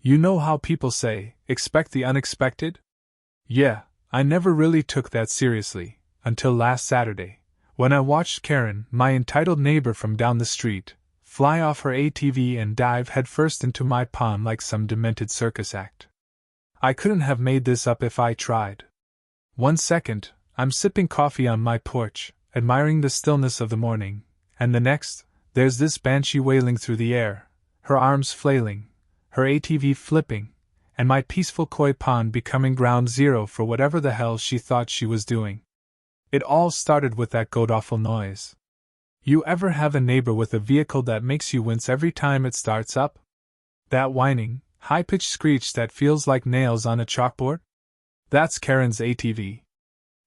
You know how people say, expect the unexpected? Yeah, I never really took that seriously, until last Saturday, when I watched Karen, my entitled neighbor from down the street, fly off her ATV and dive headfirst into my pond like some demented circus act. I couldn't have made this up if I tried. 1 second, I'm sipping coffee on my porch, admiring the stillness of the morning, and the next, there's this banshee wailing through the air, her arms flailing, her ATV flipping, and my peaceful koi pond becoming ground zero for whatever the hell she thought she was doing. It all started with that god-awful noise. You ever have a neighbor with a vehicle that makes you wince every time it starts up? That whining, high-pitched screech that feels like nails on a chalkboard? That's Karen's ATV.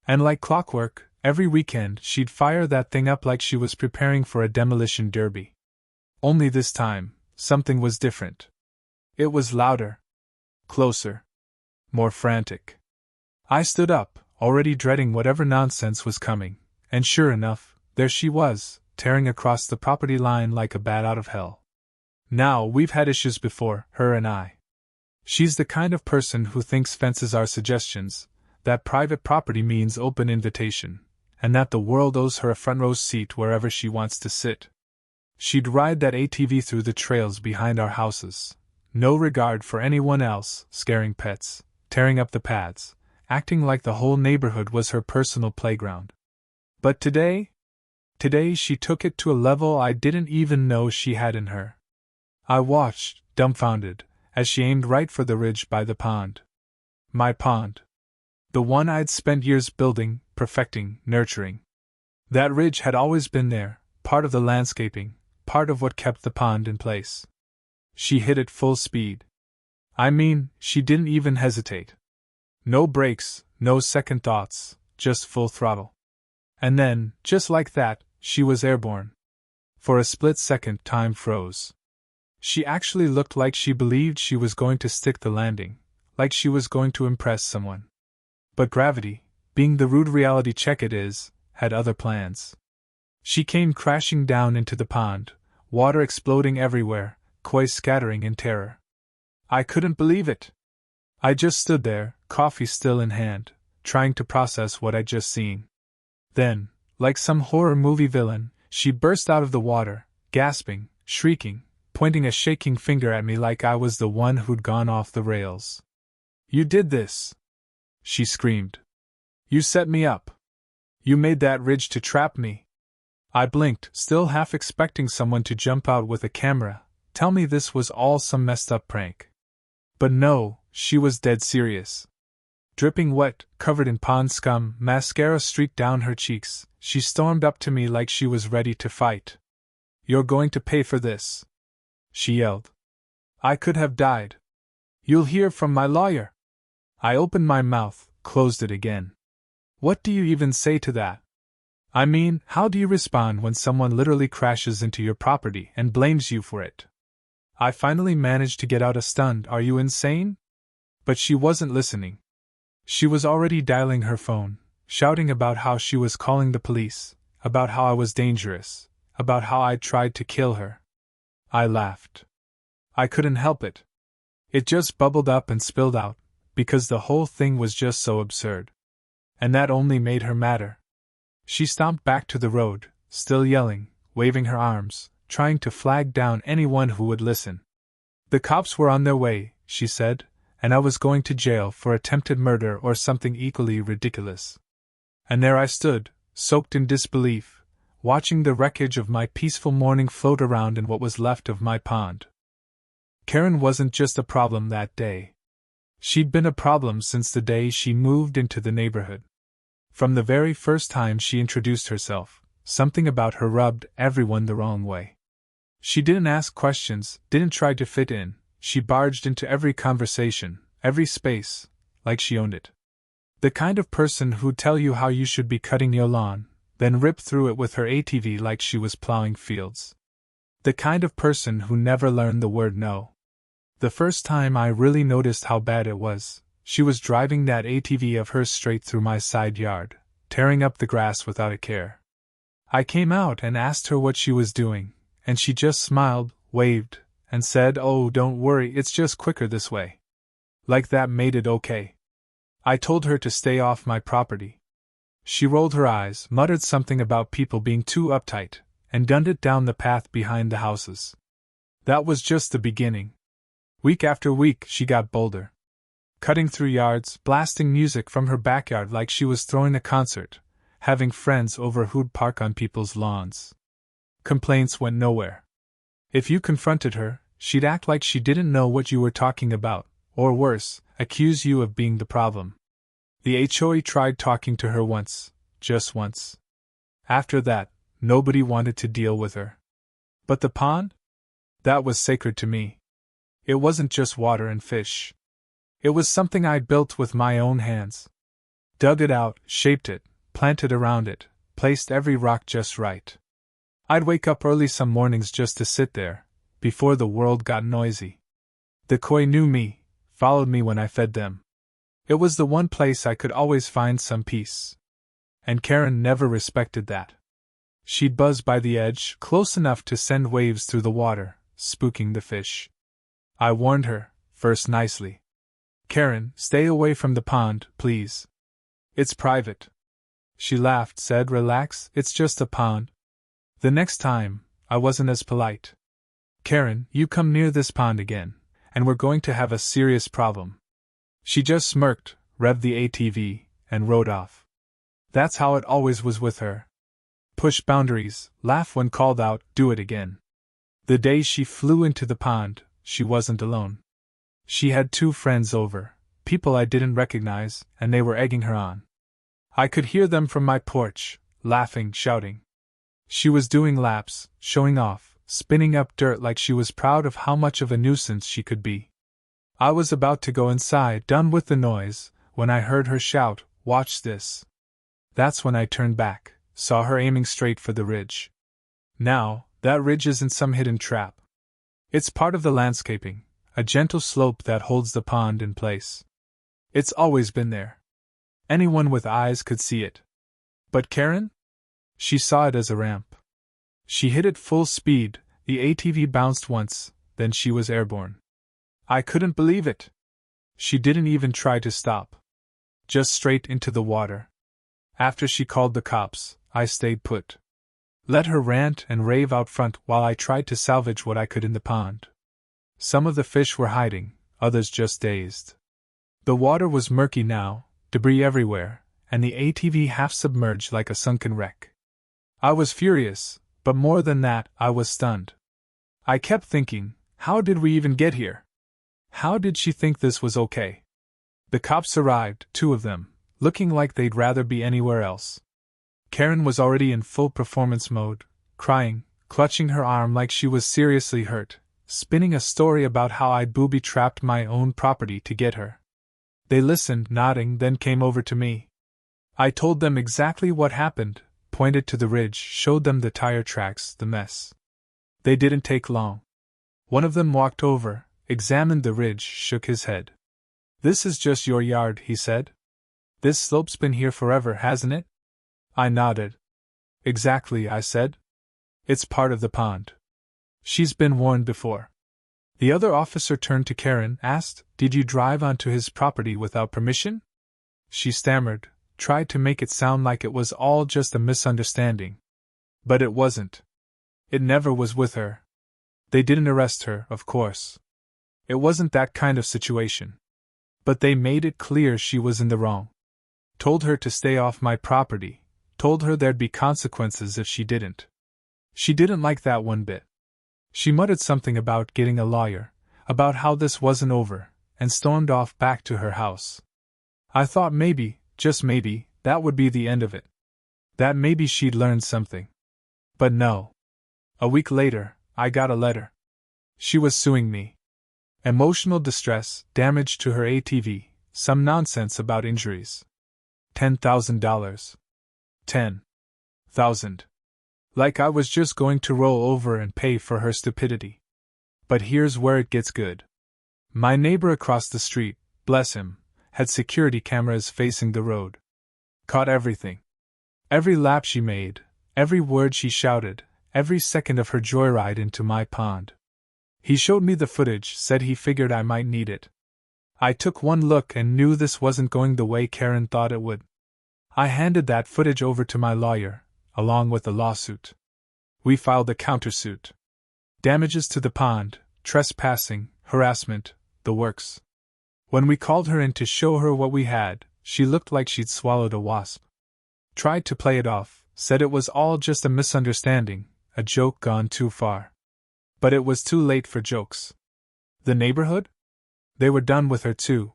And like clockwork, every weekend she'd fire that thing up like she was preparing for a demolition derby. Only this time, something was different. It was louder. Closer. More frantic. I stood up, already dreading whatever nonsense was coming, and sure enough, there she was, tearing across the property line like a bat out of hell. Now, we've had issues before, her and I. She's the kind of person who thinks fences are suggestions, that private property means open invitation, and that the world owes her a front row seat wherever she wants to sit. She'd ride that ATV through the trails behind our houses, no regard for anyone else, scaring pets, tearing up the paths, acting like the whole neighborhood was her personal playground. But today she took it to a level I didn't even know she had in her. I watched, dumbfounded, as she aimed right for the ridge by the pond. My pond. The one I'd spent years building, perfecting, nurturing. That ridge had always been there, part of the landscaping, part of what kept the pond in place. She hit it full speed. I mean, she didn't even hesitate. No brakes, no second thoughts, just full throttle. And then, just like that, she was airborne. For a split second, time froze. She actually looked like she believed she was going to stick the landing, like she was going to impress someone. But gravity, being the rude reality check it is, had other plans. She came crashing down into the pond, water exploding everywhere, koi scattering in terror. I couldn't believe it. I just stood there, coffee still in hand, trying to process what I'd just seen. Then, like some horror movie villain, she burst out of the water, gasping, shrieking, pointing a shaking finger at me like I was the one who'd gone off the rails. "You did this!" she screamed. "You set me up! You made that ridge to trap me!" I blinked, still half expecting someone to jump out with a camera, tell me this was all some messed up prank. But no, she was dead serious. Dripping wet, covered in pond scum, mascara streaked down her cheeks, she stormed up to me like she was ready to fight. "You're going to pay for this," she yelled. I could have died. "You'll hear from my lawyer." I opened my mouth, closed it again. What do you even say to that? I mean, how do you respond when someone literally crashes into your property and blames you for it? I finally managed to get out a stunned, "Are you insane?" But she wasn't listening. She was already dialing her phone, shouting about how she was calling the police, about how I was dangerous, about how I'd tried to kill her. I laughed. I couldn't help it. It just bubbled up and spilled out, because the whole thing was just so absurd. And that only made her madder. She stomped back to the road, still yelling, waving her arms, trying to flag down anyone who would listen. The cops were on their way, she said, and I was going to jail for attempted murder or something equally ridiculous. And there I stood, soaked in disbelief, watching the wreckage of my peaceful morning float around in what was left of my pond. Karen wasn't just a problem that day. She'd been a problem since the day she moved into the neighborhood. From the very first time she introduced herself, something about her rubbed everyone the wrong way. She didn't ask questions, didn't try to fit in, she barged into every conversation, every space, like she owned it. The kind of person who'd tell you how you should be cutting your lawn, then rip through it with her ATV like she was plowing fields. The kind of person who never learned the word no. The first time I really noticed how bad it was, she was driving that ATV of hers straight through my side yard, tearing up the grass without a care. I came out and asked her what she was doing, and she just smiled, waved, and said, "Oh, don't worry, it's just quicker this way." Like that made it okay. I told her to stay off my property. She rolled her eyes, muttered something about people being too uptight, and gunned it down the path behind the houses. That was just the beginning. Week after week she got bolder. Cutting through yards, blasting music from her backyard like she was throwing a concert, having friends over who'd park on people's lawns. Complaints went nowhere. If you confronted her, she'd act like she didn't know what you were talking about, or worse, accuse you of being the problem. The HOA tried talking to her once, just once. After that, nobody wanted to deal with her. But the pond? That was sacred to me. It wasn't just water and fish. It was something I'd built with my own hands. Dug it out, shaped it, planted around it, placed every rock just right. I'd wake up early some mornings just to sit there, before the world got noisy. The koi knew me, followed me when I fed them. It was the one place I could always find some peace. And Karen never respected that. She'd buzz by the edge, close enough to send waves through the water, spooking the fish. I warned her, first nicely. "Karen, stay away from the pond, please. It's private." She laughed, said, "Relax, it's just a pond." The next time, I wasn't as polite. "Karen, you come near this pond again, and we're going to have a serious problem." She just smirked, revved the ATV, and rode off. That's how it always was with her. Push boundaries, laugh when called out, do it again. The day she flew into the pond, she wasn't alone. She had 2 friends over, people I didn't recognize, and they were egging her on. I could hear them from my porch, laughing, shouting. She was doing laps, showing off, spinning up dirt like she was proud of how much of a nuisance she could be. I was about to go inside, done with the noise, when I heard her shout, "Watch this." That's when I turned back, saw her aiming straight for the ridge. Now, that ridge isn't some hidden trap. It's part of the landscaping, a gentle slope that holds the pond in place. It's always been there. Anyone with eyes could see it. But Karen? She saw it as a ramp. She hit it full speed, the ATV bounced once, then she was airborne. I couldn't believe it. She didn't even try to stop. Just straight into the water. After she called the cops, I stayed put. Let her rant and rave out front while I tried to salvage what I could in the pond. Some of the fish were hiding, others just dazed. The water was murky now, debris everywhere, and the ATV half submerged like a sunken wreck. I was furious, but more than that, I was stunned. I kept thinking, how did we even get here? How did she think this was okay? The cops arrived, 2 of them, looking like they'd rather be anywhere else. Karen was already in full performance mode, crying, clutching her arm like she was seriously hurt, spinning a story about how I'd booby-trapped my own property to get her. They listened, nodding, then came over to me. I told them exactly what happened, pointed to the ridge, showed them the tire tracks, the mess. They didn't take long. One of them walked over, examined the ridge, shook his head. "This is just your yard," he said. "This slope's been here forever, hasn't it?" I nodded. "Exactly," I said. "It's part of the pond. She's been warned before." The other officer turned to Karen, asked, "Did you drive onto his property without permission?" She stammered, tried to make it sound like it was all just a misunderstanding. But it wasn't. It never was with her. They didn't arrest her, of course. It wasn't that kind of situation. But they made it clear she was in the wrong. Told her to stay off my property, told her there'd be consequences if she didn't. She didn't like that one bit. She muttered something about getting a lawyer, about how this wasn't over, and stormed off back to her house. I thought maybe, just maybe, that would be the end of it. That maybe she'd learned something. But no. A week later, I got a letter. She was suing me. Emotional distress, damage to her ATV, some nonsense about injuries. $10,000. 10,000. Like I was just going to roll over and pay for her stupidity. But here's where it gets good. My neighbor across the street, bless him, had security cameras facing the road. Caught everything. Every lap she made, every word she shouted, every second of her joyride into my pond. He showed me the footage, said he figured I might need it. I took one look and knew this wasn't going the way Karen thought it would. I handed that footage over to my lawyer, along with the lawsuit. We filed a countersuit. Damages to the pond, trespassing, harassment, the works. When we called her in to show her what we had, she looked like she'd swallowed a wasp. Tried to play it off, said it was all just a misunderstanding, a joke gone too far. But it was too late for jokes. The neighborhood? They were done with her too.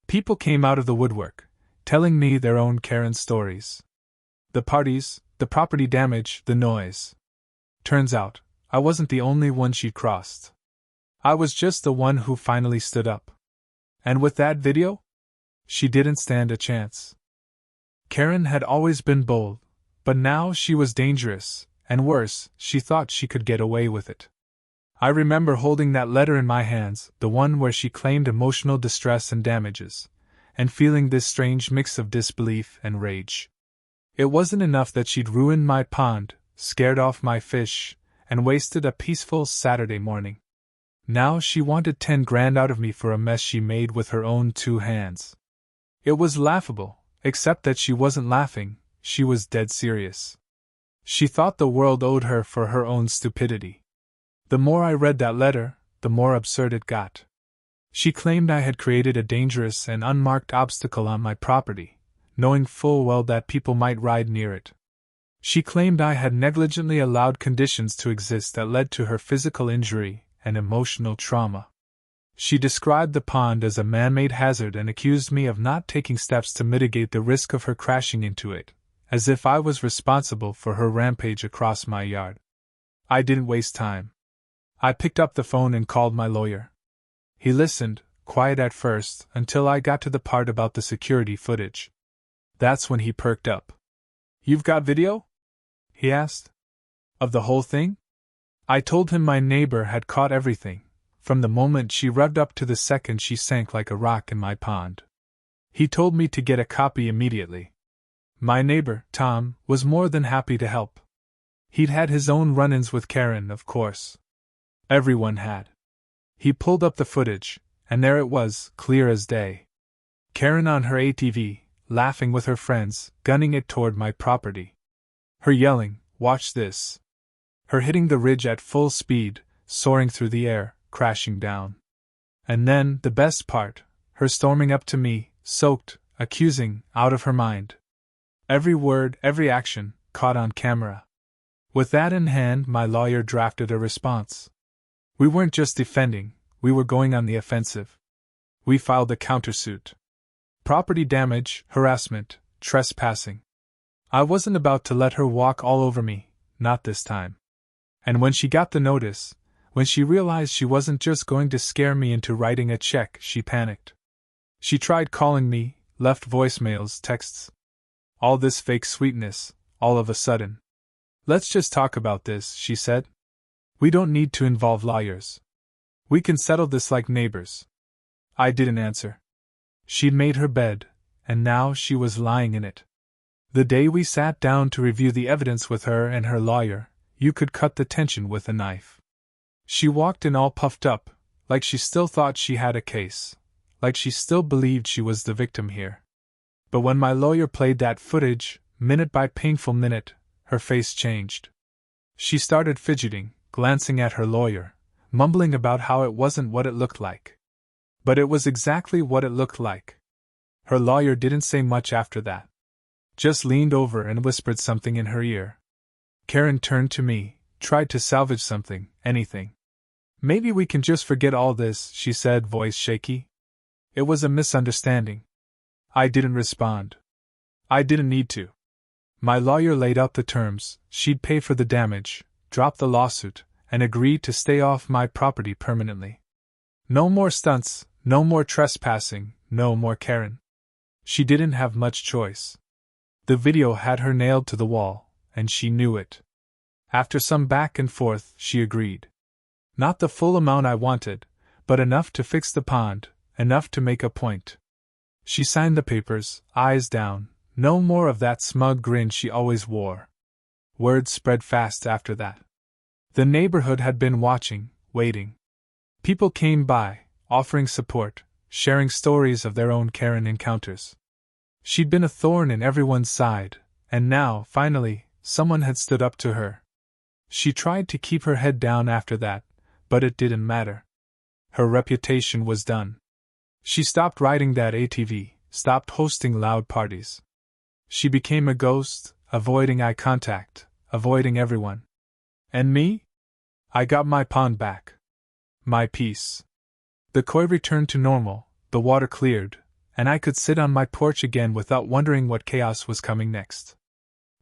People came out of the woodwork, telling me their own Karen stories. The parties, the property damage, the noise. Turns out, I wasn't the only one she'd crossed. I was just the one who finally stood up. And with that video? She didn't stand a chance. Karen had always been bold, but now she was dangerous, and worse, she thought she could get away with it. I remember holding that letter in my hands, the one where she claimed emotional distress and damages, and feeling this strange mix of disbelief and rage. It wasn't enough that she'd ruined my pond, scared off my fish, and wasted a peaceful Saturday morning. Now she wanted 10 grand out of me for a mess she made with her own 2 hands. It was laughable, except that she wasn't laughing, she was dead serious. She thought the world owed her for her own stupidity. The more I read that letter, the more absurd it got. She claimed I had created a dangerous and unmarked obstacle on my property, knowing full well that people might ride near it. She claimed I had negligently allowed conditions to exist that led to her physical injury and emotional trauma. She described the pond as a man-made hazard and accused me of not taking steps to mitigate the risk of her crashing into it, as if I was responsible for her rampage across my yard. I didn't waste time. I picked up the phone and called my lawyer. He listened, quiet at first, until I got to the part about the security footage. That's when he perked up. "You've got video?" he asked. "Of the whole thing?" I told him my neighbor had caught everything, from the moment she revved up to the second she sank like a rock in my pond. He told me to get a copy immediately. My neighbor, Tom, was more than happy to help. He'd had his own run-ins with Karen, of course. Everyone had. He pulled up the footage, and there it was, clear as day. Karen on her ATV, laughing with her friends, gunning it toward my property. Her yelling, "Watch this!" Her hitting the ridge at full speed, soaring through the air, crashing down. And then, the best part, her storming up to me, soaked, accusing, out of her mind. Every word, every action, caught on camera. With that in hand, my lawyer drafted a response. We weren't just defending, we were going on the offensive. We filed a countersuit. Property damage, harassment, trespassing. I wasn't about to let her walk all over me, not this time. And when she got the notice, when she realized she wasn't just going to scare me into writing a check, she panicked. She tried calling me, left voicemails, texts. All this fake sweetness, all of a sudden. "Let's just talk about this," she said. "We don't need to involve lawyers. We can settle this like neighbors." I didn't answer. She'd made her bed, and now she was lying in it. The day we sat down to review the evidence with her and her lawyer, you could cut the tension with a knife. She walked in all puffed up, like she still thought she had a case, like she still believed she was the victim here. But when my lawyer played that footage, minute by painful minute, her face changed. She started fidgeting, glancing at her lawyer, mumbling about how it wasn't what it looked like. But it was exactly what it looked like. Her lawyer didn't say much after that. Just leaned over and whispered something in her ear. Karen turned to me, tried to salvage something, anything. "Maybe we can just forget all this," she said, voice shaky. "It was a misunderstanding." I didn't respond. I didn't need to. My lawyer laid out the terms. She'd pay for the damage, drop the lawsuit, and agree to stay off my property permanently. No more stunts, no more trespassing, no more Karen. She didn't have much choice. The video had her nailed to the wall, and she knew it. After some back and forth, she agreed. Not the full amount I wanted, but enough to fix the pond, enough to make a point. She signed the papers, eyes down, no more of that smug grin she always wore. Word spread fast after that. The neighborhood had been watching, waiting. People came by, offering support, sharing stories of their own Karen encounters. She'd been a thorn in everyone's side, and now, finally, someone had stood up to her. She tried to keep her head down after that, but it didn't matter. Her reputation was done. She stopped riding that ATV, stopped hosting loud parties. She became a ghost, avoiding eye contact, avoiding everyone. And me? I got my pond back. My peace. The koi returned to normal, the water cleared, and I could sit on my porch again without wondering what chaos was coming next.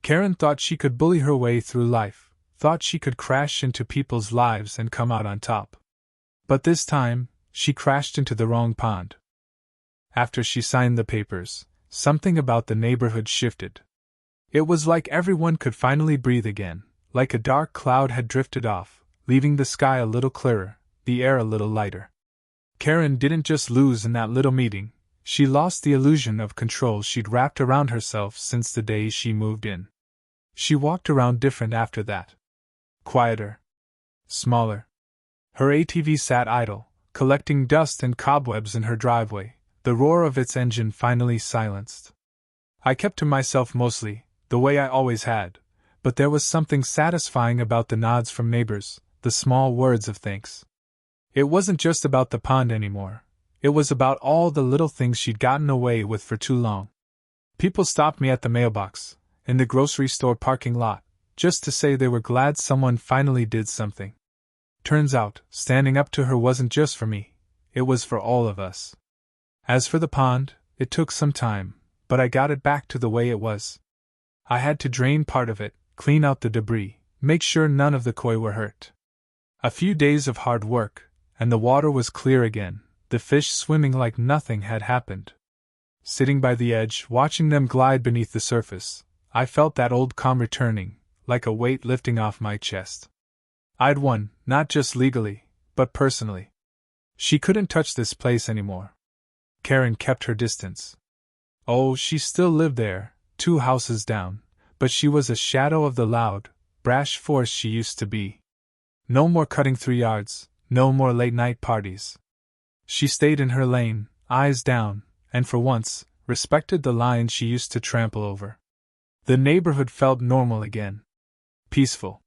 Karen thought she could bully her way through life, thought she could crash into people's lives and come out on top. But this time, she crashed into the wrong pond. After she signed the papers, something about the neighborhood shifted. It was like everyone could finally breathe again, like a dark cloud had drifted off, leaving the sky a little clearer, the air a little lighter. Karen didn't just lose in that little meeting, she lost the illusion of control she'd wrapped around herself since the day she moved in. She walked around different after that. Quieter. Smaller. Her ATV sat idle, collecting dust and cobwebs in her driveway, the roar of its engine finally silenced. I kept to myself mostly, the way I always had, but there was something satisfying about the nods from neighbors, the small words of thanks. It wasn't just about the pond anymore. It was about all the little things she'd gotten away with for too long. People stopped me at the mailbox, in the grocery store parking lot, just to say they were glad someone finally did something. Turns out, standing up to her wasn't just for me, it was for all of us. As for the pond, it took some time, but I got it back to the way it was. I had to drain part of it, clean out the debris, make sure none of the koi were hurt. A few days of hard work, and the water was clear again, the fish swimming like nothing had happened. Sitting by the edge, watching them glide beneath the surface, I felt that old calm returning, like a weight lifting off my chest. I'd won, not just legally, but personally. She couldn't touch this place anymore. Karen kept her distance. Oh, she still lived there, 2 houses down, but she was a shadow of the loud, brash force she used to be. No more cutting through yards, no more late-night parties. She stayed in her lane, eyes down, and for once, respected the lines she used to trample over. The neighborhood felt normal again. Peaceful.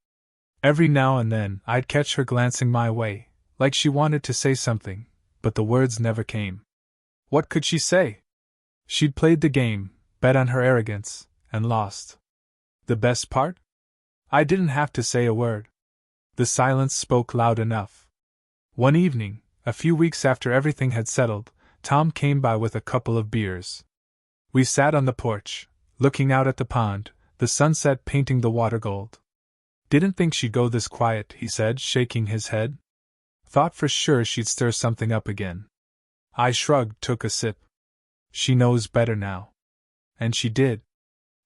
Every now and then, I'd catch her glancing my way, like she wanted to say something, but the words never came. What could she say? She'd played the game, bet on her arrogance, and lost. The best part? I didn't have to say a word. The silence spoke loud enough. One evening, a few weeks after everything had settled, Tom came by with a couple of beers. We sat on the porch, looking out at the pond, the sunset painting the water gold. Didn't think she'd go this quiet, he said, shaking his head. Thought for sure she'd stir something up again. I shrugged, took a sip. She knows better now. And she did.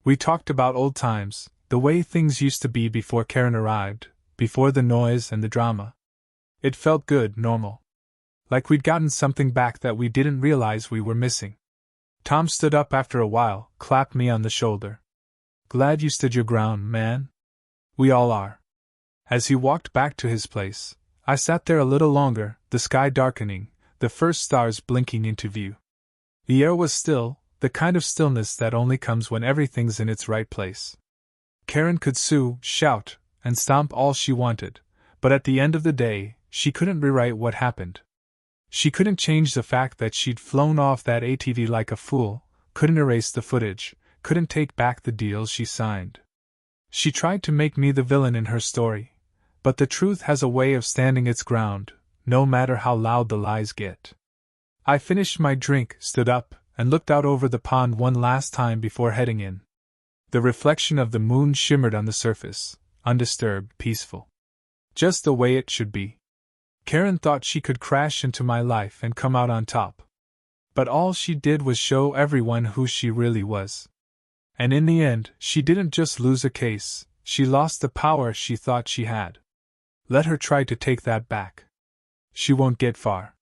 We talked about old times, the way things used to be before Karen arrived, before the noise and the drama. It felt good, normal. Like we'd gotten something back that we didn't realize we were missing. Tom stood up after a while, clapped me on the shoulder. Glad you stood your ground, man. We all are. As he walked back to his place, I sat there a little longer, the sky darkening, the first stars blinking into view. The air was still, the kind of stillness that only comes when everything's in its right place. Karen could sue, shout, and stomp all she wanted, but at the end of the day, she couldn't rewrite what happened. She couldn't change the fact that she'd flown off that ATV like a fool, couldn't erase the footage, couldn't take back the deals she signed. She tried to make me the villain in her story, but the truth has a way of standing its ground, no matter how loud the lies get. I finished my drink, stood up, and looked out over the pond one last time before heading in. The reflection of the moon shimmered on the surface, undisturbed, peaceful. Just the way it should be. Karen thought she could crash into my life and come out on top. But all she did was show everyone who she really was. And in the end, she didn't just lose a case, she lost the power she thought she had. Let her try to take that back. She won't get far.